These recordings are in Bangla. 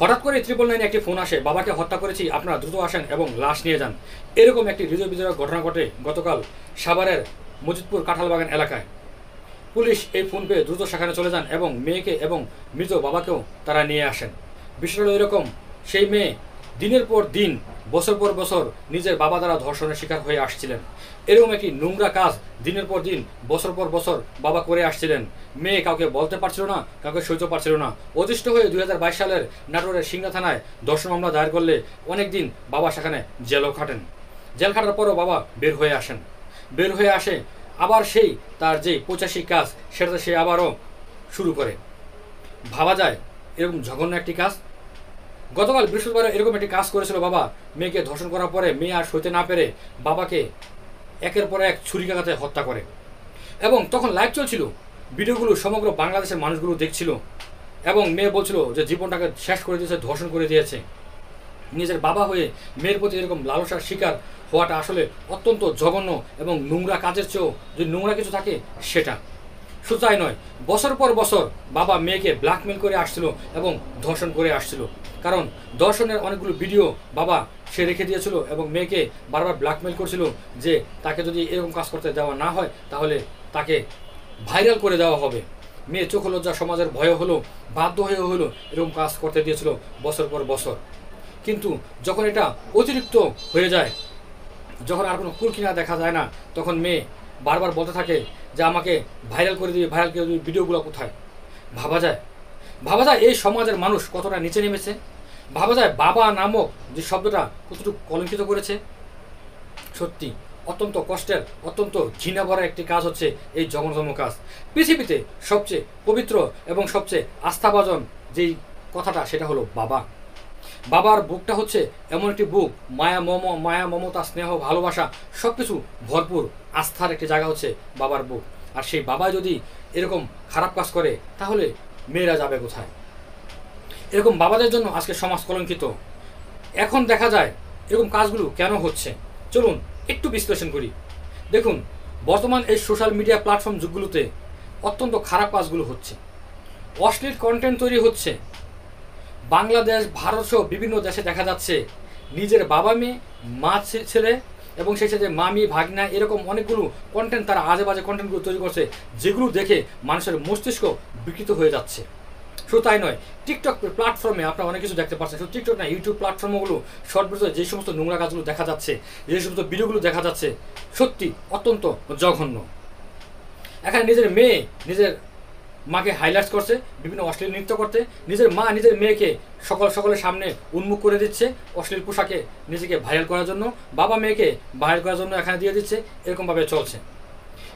হঠাৎ করে 999 একটি ফোন আসে, বাবাকে হত্যা করেছি, আপনারা দ্রুত আসেন এবং লাশ নিয়ে যান। এরকম একটি হৃদয় বিদারক ঘটনা ঘটে গতকাল সাভারের মজিদপুর কাঁঠালবাগান এলাকায়। পুলিশ এই ফোন পেয়ে দ্রুত সেখানে চলে যান এবং মেয়েকে এবং মৃত বাবাকেও তারা নিয়ে আসেন। বিষয়টা এরকম, সেই মেয়ে দিনের পর দিন, বছর পর বছর নিজের বাবা দ্বারা ধর্ষণের শিকার হয়ে আসছিলেন। এরকম একটি নোংরা কাজ দিনের পর দিন, বছর পর বছর বাবা করে আসছিলেন। মেয়ে কাউকে বলতে পারছিল না, কাউকে সইতে পারছিল না। অতিষ্ঠ হয়ে 2022 সালের নাটোরের সিংড়া থানায় ধর্ষণ মামলা দায়ের করলে অনেক দিন বাবা সেখানে জেলও খাটেন। জেল খাটার পরও বাবা বের হয়ে আসেন। বের হয়ে আসে আবার সেই তার যে 85 কাজ, সেটাতে সে আবারও শুরু করে। ভাবা যায় এরকম জঘন্য একটি কাজ। গতকাল বৃহস্পতিবার এরকম একটি কাজ করেছিল বাবা। মেয়েকে ধর্ষণ করার পরে মেয়ে আর সইতে না পেরে বাবাকে একের পর এক ছুরিকাঘাতে হত্যা করে। এবং তখন লাইভ চলছিল, ভিডিওগুলো সমগ্র বাংলাদেশের মানুষগুলো দেখছিল। এবং মেয়ে বলছিল যে জীবনটাকে শেষ করে দিয়েছে, ধর্ষণ করে দিয়েছে। নিজের বাবা হয়ে মেয়ের প্রতি এরকম লালসার শিকার হওয়াটা আসলে অত্যন্ত জঘন্য এবং নোংরা কাজের চেয়েও যদি নোংরা কিছু থাকে সেটা। শুধু তাই নয়, বছর পর বছর বাবা মেয়েকে ব্ল্যাকমেল করে আসছিল এবং ধর্ষণ করে আসছিল। কারণ ধর্ষণের অনেকগুলো ভিডিও বাবা সে রেখে দিয়েছিল এবং মেয়েকে বারবার ব্ল্যাকমেল করছিল যে তাকে যদি এরকম কাজ করতে দেওয়া না হয় তাহলে তাকে ভাইরাল করে দেওয়া হবে। মেয়ে চোখ লজ্জা সমাজের ভয় হলো, বাধ্য হয়ে হলো এরকম কাজ করতে দিয়েছিল বছর পর বছর। কিন্তু যখন এটা অতিরিক্ত হয়ে যায়, যখন আর কোনো কুল কিনা দেখা যায় না, তখন মেয়ে বারবার বলতে থাকে যে আমাকে ভাইরাল করে দিবি, ভাইরাল করে দিবি, ভিডিওগুলো কোথায়। ভাবা যায় এই সমাজের মানুষ কতটা নিচে নেমেছে। ভাবা যায় বাবা নামক যে শব্দটা কতটুকু কলঙ্কিত করেছে। সত্যি অত্যন্ত কষ্টের, অত্যন্ত ঘৃণা ভরা একটি কাজ হচ্ছে এই জঘন্যতম কাজ। পৃথিবীতে সবচেয়ে পবিত্র এবং সবচেয়ে আস্থাভাজন যেই কথাটা, সেটা হলো বাবা। বাবার বুকটা হচ্ছে এমন একটি বুক, মায়া মমতা, স্নেহ, ভালোবাসা সব কিছু ভরপুর আস্থার একটি জায়গা হচ্ছে বাবার বুক। আর সেই বাবা যদি এরকম খারাপ কাজ করে তাহলে মেয়েরা যাবে কোথায়? এরকম বাবাদের জন্য আজকে সমাজ কলঙ্কিত। এখন দেখা যায় এরকম কাজগুলো কেন হচ্ছে, চলুন একটু বিশ্লেষণ করি। দেখুন, বর্তমান এই সোশ্যাল মিডিয়া প্ল্যাটফর্ম যুগগুলোতে অত্যন্ত খারাপ কাজগুলো হচ্ছে। অশ্লীল কন্টেন্ট তৈরি হচ্ছে। বাংলাদেশ, ভারত সহ বিভিন্ন দেশে দেখা যাচ্ছে নিজের বাবা মেয়ে, মা ছেলে এবং সেই সাথে মামি ভাগনা, এরকম অনেকগুলো কন্টেন্ট, তারা আজে বাজে কন্টেন্টগুলো তৈরি করছে, যেগুলো দেখে মানুষের মস্তিষ্ক বিকৃত হয়ে যাচ্ছে। শুধু তাই নয়, টিকটক প্ল্যাটফর্মে আপনারা অনেক কিছু দেখতে পাচ্ছেন। শুধু টিকটক না, ইউটিউব প্ল্যাটফর্মগুলো শর্ট ভিডিওতে যে সমস্ত নোংরা কাজগুলো দেখা যাচ্ছে, যে সমস্ত ভিডিওগুলো দেখা যাচ্ছে, সত্যি অত্যন্ত জঘন্য। এখানে নিজের মেয়ে নিজের মাকে হাইলাইটস করছে বিভিন্ন অশ্লীল নৃত্য করতে, নিজের মা নিজের মেয়েকে সকলের সামনে উন্মুখ করে দিচ্ছে অশ্লীল পোশাকে নিজেকে ভাইরাল করার জন্য, বাবা মেয়েকে ভাইরাল করার জন্য এখানে দিয়ে দিচ্ছে। এরকমভাবে চলছে।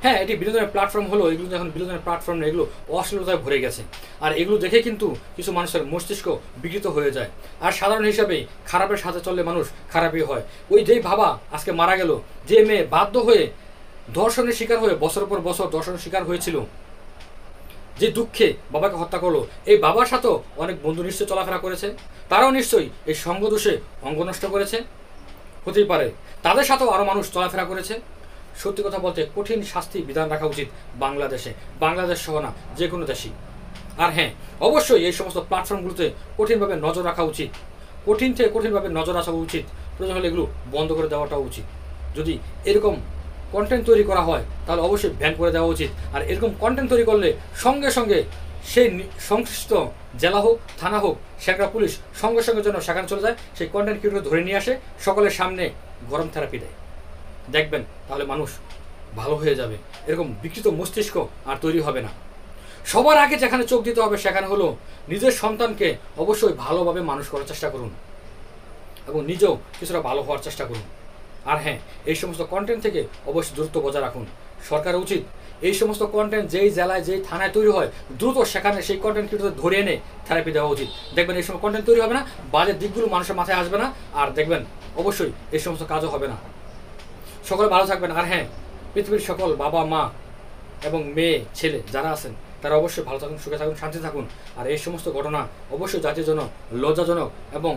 হ্যাঁ, এটি বিনোদনের প্ল্যাটফর্ম হলো, এগুলো এখন বিনোদনের প্ল্যাটফর্ম না, এগুলো অশ্লীলতায় ভরে গেছে। আর এগুলো দেখে কিন্তু কিছু মানুষের মস্তিষ্ক বিকৃত হয়ে যায়। আর সাধারণ হিসাবেই খারাপের সাথে চললে মানুষ খারাপই হয়। ওই যেই বাবা আজকে মারা গেল, যে মেয়ে বাধ্য হয়ে ধর্ষণের শিকার হয়ে বছর পর বছর ধর্ষণের শিকার হয়েছিল, যে দুঃখে বাবাকে হত্যা করলো, এই বাবার সাথেও অনেক বন্ধু নিশ্চয়ই চলাফেরা করেছে, তারাও নিশ্চয়ই এই সঙ্গ দোষে অঙ্গ নষ্ট করেছে, হতেই পারে তাদের সাথেও আরও মানুষ চলাফেরা করেছে। সত্যি কথা বলতে কঠিন শাস্তি বিধান রাখা উচিত বাংলাদেশে, বাংলাদেশ সহ না যে কোনো দেশই। আর হ্যাঁ, অবশ্যই এই সমস্ত প্ল্যাটফর্মগুলোতে কঠিনভাবে নজর রাখা উচিত, কঠিন থেকে কঠিনভাবে নজর রাখা উচিত। প্রয়োজন হলে এগুলো বন্ধ করে দেওয়াটা উচিত। যদি এরকম কন্টেন্ট তৈরি করা হয় তাহলে অবশ্যই ব্যান করে দেওয়া উচিত। আর এরকম কন্টেন্ট তৈরি করলে সঙ্গে সঙ্গে সেই সংশ্লিষ্ট জেলা হোক, থানা হোক, সেখানে পুলিশ সঙ্গে সঙ্গে যেন সেখানে চলে যায়, সেই কন্টেন্ট ক্রিয়েটর ধরে নিয়ে আসে, সকলের সামনে গরম থেরাপি দেয়। দেখবেন তাহলে মানুষ ভালো হয়ে যাবে, এরকম বিকৃত মস্তিষ্ক আর তৈরি হবে না। সবার আগে যেখানে চোখ দিতে হবে সেখানে হলো নিজের সন্তানকে অবশ্যই ভালোভাবে মানুষ করার চেষ্টা করুন এবং নিজেও কিছুটা ভালো হওয়ার চেষ্টা করুন। আর হ্যাঁ, এই সমস্ত কন্টেন্ট থেকে অবশ্যই দূরত্ব বজায় রাখুন। সরকার উচিত এই সমস্ত কন্টেন্ট যেই জেলায় যেই থানায় তৈরি হয় দ্রুত সেখানে সেই কন্টেন্ট ক্রিয়েটর ধরে এনে থেরাপি দেওয়া উচিত। দেখবেন এই সময় কন্টেন্ট তৈরি হবে না, বাজে দিকগুলো মানুষের মাথায় আসবে না, আর দেখবেন অবশ্যই এই সমস্ত কাজও হবে না। সকলে ভালো থাকবেন। আর হ্যাঁ, পৃথিবীর সকল বাবা মা এবং মেয়ে ছেলে যারা আছেন তারা অবশ্যই ভালো থাকুন, সুখে থাকুন, শান্তি থাকুন। আর এই সমস্ত ঘটনা অবশ্যই জাতির জন্য লজ্জাজনক এবং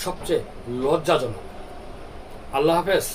সবচেয়ে লজ্জাজনক। আল্লাহ হাফেজ।